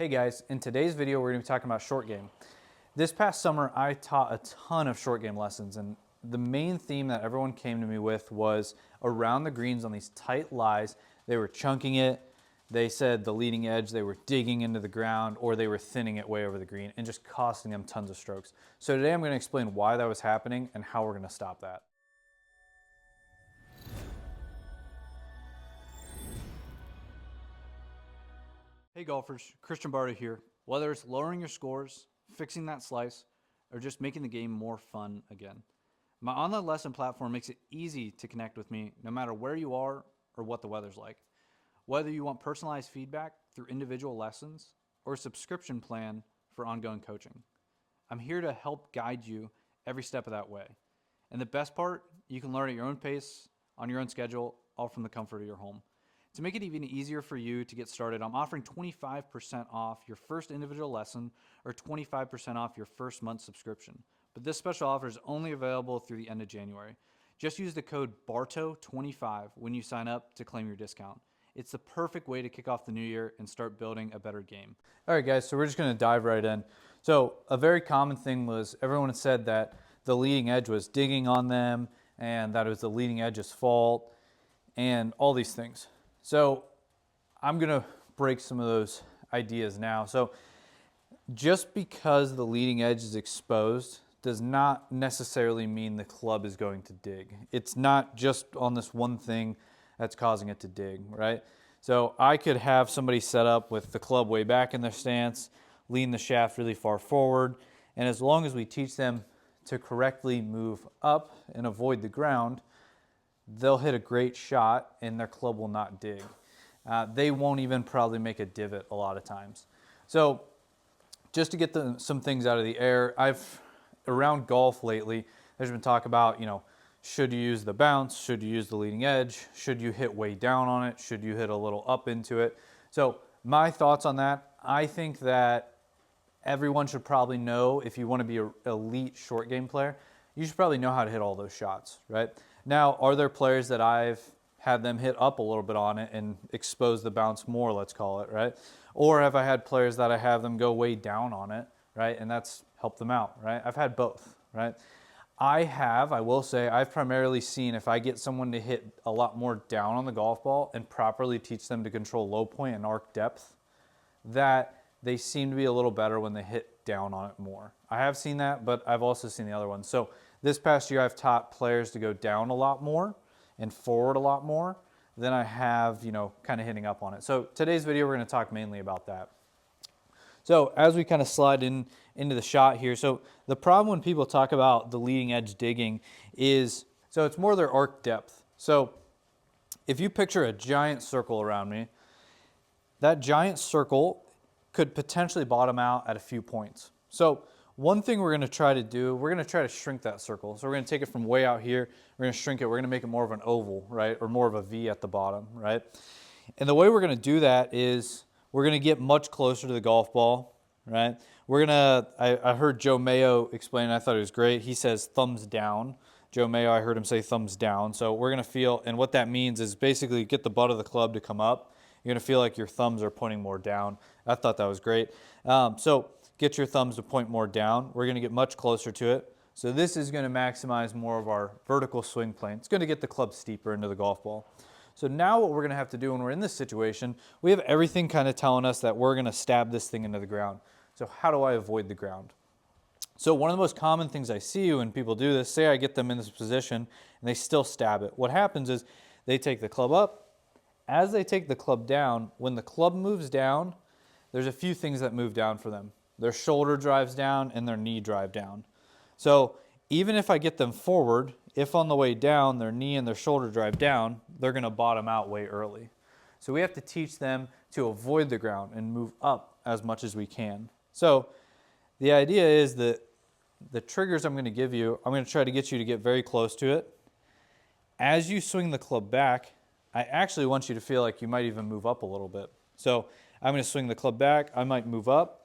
Hey guys, in today's video we're going to be talking about short game. This past summer I taught a ton of short game lessons, and the main theme that everyone came to me with was around the greens on these tight lies. They were chunking it, they said the leading edge, they were digging into the ground, or they were thinning it way over the green and just costing them tons of strokes. So today I'm going to explain why that was happening and how we're going to stop that. Hey golfers, Christian Barta here. Whether it's lowering your scores, fixing that slice, or just making the game more fun again, my online lesson platform makes it easy to connect with me no matter where you are or what the weather's like. Whether you want personalized feedback through individual lessons or a subscription plan for ongoing coaching, I'm here to help guide you every step of that way. And the best part, you can learn at your own pace, on your own schedule, all from the comfort of your home. To make it even easier for you to get started, I'm offering 25% off your first individual lesson or 25% off your first month subscription. But this special offer is only available through the end of January. Just use the code BARTO25 when you sign up to claim your discount. It's the perfect way to kick off the new year and start building a better game. All right, guys, so we're just going to dive right in. So a very common thing was everyone said that the leading edge was digging on them and that it was the leading edge's fault and all these things. So I'm going to break some of those ideas now. So just because the leading edge is exposed does not necessarily mean the club is going to dig. It's not just on this one thing that's causing it to dig, right? So I could have somebody set up with the club way back in their stance, lean the shaft really far forward, and as long as we teach them to correctly move up and avoid the ground, they'll hit a great shot and their club will not dig. They won't even probably make a divot a lot of times. So just to get some things out of the air, around golf lately, there's been talk about, should you use the bounce? Should you use the leading edge? Should you hit way down on it? Should you hit a little up into it? So my thoughts on that, I think that everyone should probably know, if you want to be an elite short game player, you should probably know how to hit all those shots, right? Now, are there players that I've had them hit up a little bit on it and expose the bounce more, let's call it, right? Or have I had players that I have them go way down on it, right? And that's helped them out, right? I've had both, right? I will say, I've primarily seen if I get someone to hit a lot more down on the golf ball and properly teach them to control low point and arc depth, that they seem to be a little better when they hit down on it more. I have seen that, but I've also seen the other one. So this past year, I've taught players to go down a lot more and forward a lot more than I have, kind of hitting up on it. So today's video, we're going to talk mainly about that. So as we kind of slide into the shot here, so the problem when people talk about the leading edge digging is, so it's more their arc depth. So if you picture a giant circle around me, that giant circle could potentially bottom out at a few points. So one thing we're going to try to do, we're going to try to shrink that circle. So we're going to take it from way out here, we're going to shrink it, we're going to make it more of an oval, right? Or more of a V at the bottom, right? And the way we're going to do that is we're going to get much closer to the golf ball, right? I heard Joe Mayo explain, and I thought it was great. He says thumbs down. Joe Mayo, I heard him say thumbs down. So we're going to feel, and what that means is basically get the butt of the club to come up. You're going to feel like your thumbs are pointing more down. I thought that was great. So get your thumbs to point more down. We're going to get much closer to it. So this is going to maximize more of our vertical swing plane. It's going to get the club steeper into the golf ball. So now what we're going to have to do when we're in this situation, we have everything kind of telling us that we're going to stab this thing into the ground. So how do I avoid the ground? So one of the most common things I see when people do this, say I get them in this position and they still stab it. What happens is they take the club up. As they take the club down, when the club moves down, there's a few things that move down for them. Their shoulder drives down and their knee drive down. So even if I get them forward, if on the way down their knee and their shoulder drive down, they're going to bottom out way early. So we have to teach them to avoid the ground and move up as much as we can. So the idea is that the triggers I'm going to give you, I'm going to try to get you to get very close to it. As you swing the club back, I actually want you to feel like you might even move up a little bit. So I'm going to swing the club back, I might move up.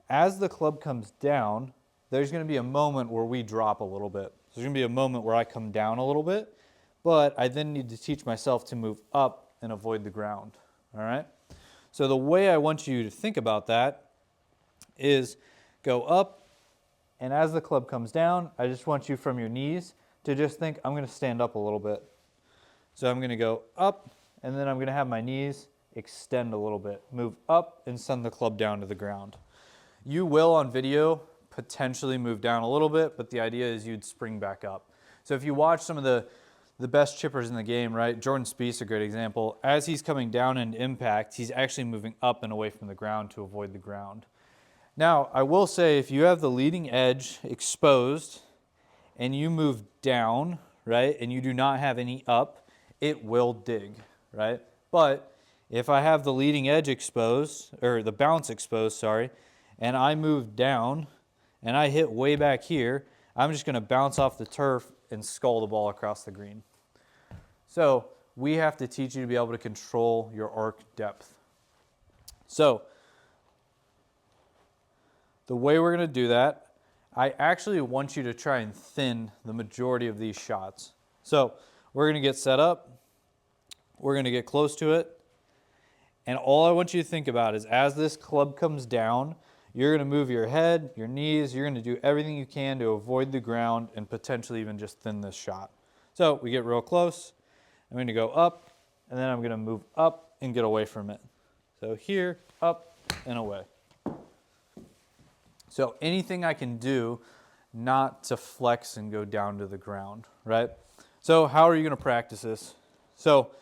As the club comes down, there's going to be a moment where we drop a little bit. So there's going to be a moment where I come down a little bit, but I then need to teach myself to move up and avoid the ground, all right? So the way I want you to think about that is go up, and as the club comes down, I just want you from your knees to just think, I'm going to stand up a little bit. So I'm going to go up, and then I'm going to have my knees extend a little bit, move up, and send the club down to the ground. You will, on video, potentially move down a little bit, but the idea is you'd spring back up. So if you watch some of the best chippers in the game, right? Jordan Spieth's a great example. As he's coming down into impact, he's actually moving up and away from the ground to avoid the ground. Now, I will say if you have the leading edge exposed and you move down, right, and you do not have any up, it will dig, right? But if I have the leading edge exposed, or the bounce exposed, sorry, and I move down and I hit way back here, I'm just going to bounce off the turf and skull the ball across the green. So we have to teach you to be able to control your arc depth. So the way we're going to do that, I actually want you to try and thin the majority of these shots. So we're going to get set up. We're going to get close to it. And all I want you to think about is as this club comes down, you're going to move your head, your knees. You're going to do everything you can to avoid the ground and potentially even just thin this shot. So we get real close. I'm going to go up, and then I'm going to move up and get away from it. So here, up, and away. So anything I can do not to flex and go down to the ground, right? So how are you going to practice this? So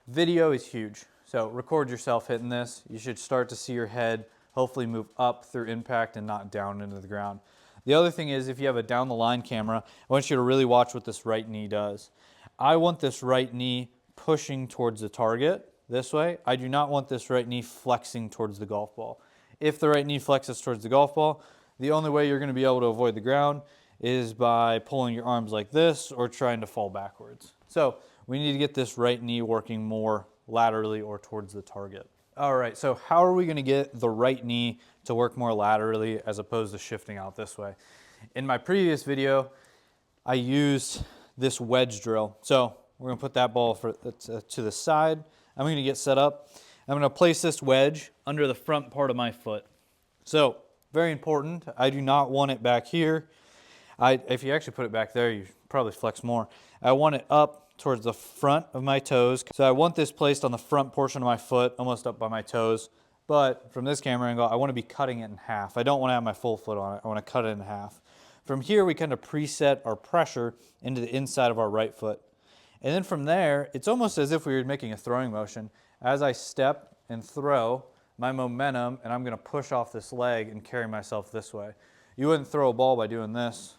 video is huge. So record yourself hitting this. You should start to see your head hopefully move up through impact and not down into the ground. The other thing is if you have a down the line camera, I want you to really watch what this right knee does. I want this right knee pushing towards the target this way. I do not want this right knee flexing towards the golf ball. If the right knee flexes towards the golf ball, the only way you're going to be able to avoid the ground is by pulling your arms like this or trying to fall backwards. So we need to get this right knee working more laterally or towards the target. All right, so how are we going to get the right knee to work more laterally as opposed to shifting out this way? In my previous video, I used this wedge drill. So we're going to put that ball to the side. I'm going to get set up. I'm going to place this wedge under the front part of my foot. So very important, I do not want it back here. If you actually put it back there, you probably flex more. I want it up towards the front of my toes. So I want this placed on the front portion of my foot, almost up by my toes. But from this camera angle, I want to be cutting it in half. I don't want to have my full foot on it. I want to cut it in half. From here, we kind of preset our pressure into the inside of our right foot. And then from there, it's almost as if we were making a throwing motion. As I step and throw, my momentum, and I'm going to push off this leg and carry myself this way. You wouldn't throw a ball by doing this,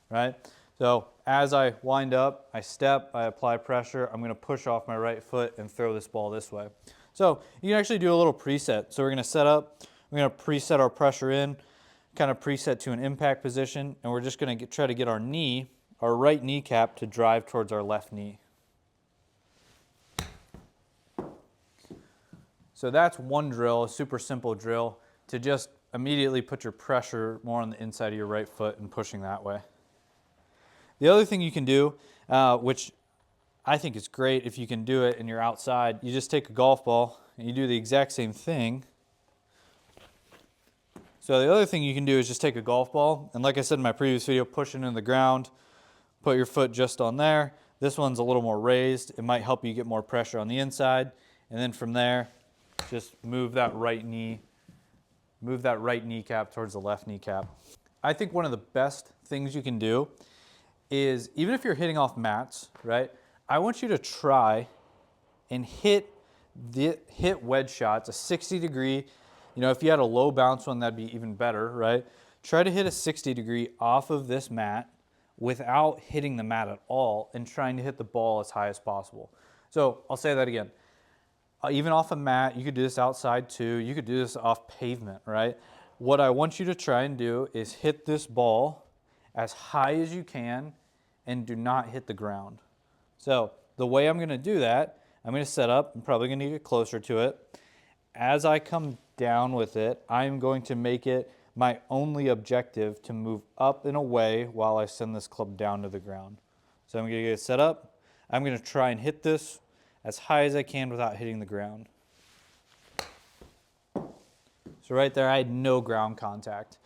right? So as I wind up, I step, I apply pressure, I'm going to push off my right foot and throw this ball this way. So you can actually do a little preset. So we're going to set up, we're going to preset our pressure in, kind of preset to an impact position, and we're just going to try to get our knee, our right kneecap, to drive towards our left knee. So that's one drill, a super simple drill, to just immediately put your pressure more on the inside of your right foot and pushing that way. The other thing you can do, which I think is great if you can do it and you're outside, you just take a golf ball and you do the exact same thing. So the other thing you can do is just take a golf ball, and like I said in my previous video, push it into the ground, put your foot just on there. This one's a little more raised. It might help you get more pressure on the inside. And then from there, just move that right knee, move that right kneecap towards the left kneecap. I think one of the best things you can do is, even if you're hitting off mats, right, I want you to try and hit wedge shots, a 60-degree. You know, if you had a low bounce one, that'd be even better, right? Try to hit a 60-degree off of this mat without hitting the mat at all and trying to hit the ball as high as possible. So I'll say that again. Even off a mat, you could do this outside too. You could do this off pavement, right? What I want you to try and do is hit this ball as high as you can and do not hit the ground. So the way I'm going to do that, I'm going to set up. I'm probably going to get closer to it. As I come down with it, I'm going to make it my only objective to move up and away while I send this club down to the ground. So I'm going to get it set up. I'm going to try and hit this as high as I can without hitting the ground. So right there, I had no ground contact.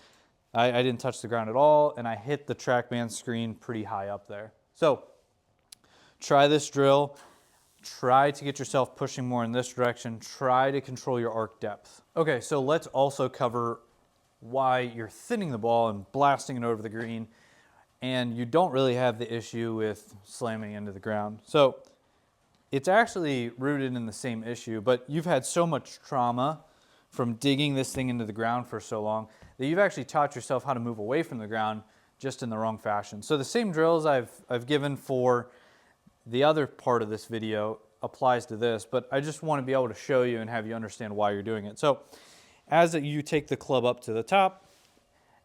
I didn't touch the ground at all, and I hit the TrackMan screen pretty high up there. So try this drill. Try to get yourself pushing more in this direction. Try to control your arc depth. Okay, so let's also cover why you're thinning the ball and blasting it over the green, and you don't really have the issue with slamming into the ground. So it's actually rooted in the same issue, but you've had so much trauma from digging this thing into the ground for so long that you've actually taught yourself how to move away from the ground just in the wrong fashion. So the same drills I've given for the other part of this video applies to this, but I just want to be able to show you and have you understand why you're doing it. So as you take the club up to the top,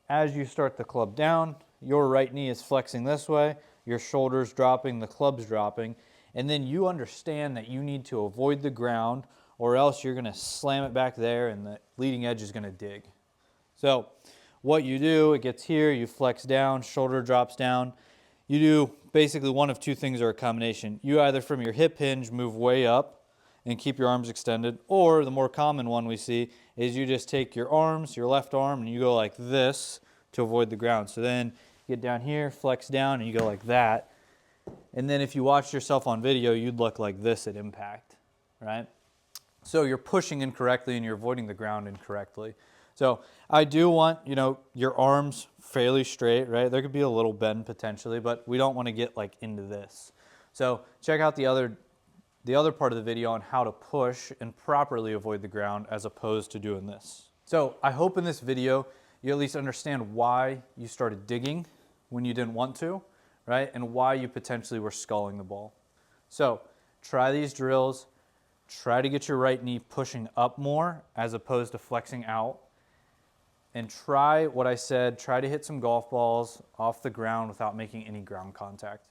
as you start the club down, your right knee is flexing this way, your shoulder's dropping, the club's dropping, and then you understand that you need to avoid the ground or else you're going to slam it back there and the leading edge is going to dig. So what you do, it gets here, you flex down, shoulder drops down. You do basically one of two things or a combination. You either from your hip hinge move way up and keep your arms extended, or the more common one we see is you just take your arms, your left arm, and you go like this to avoid the ground. So then you get down here, flex down, and you go like that. And then if you watched yourself on video, you'd look like this at impact, right? So you're pushing incorrectly and you're avoiding the ground incorrectly. So I do want, your arms fairly straight, right? There could be a little bend potentially, but we don't want to get like into this. So check out the other part of the video on how to push and properly avoid the ground as opposed to doing this. So I hope in this video you at least understand why you started digging when you didn't want to, right? And why you potentially were sculling the ball. So try these drills. Try to get your right knee pushing up more as opposed to flexing out. And try what I said, try to hit some golf balls off the ground without making any ground contact.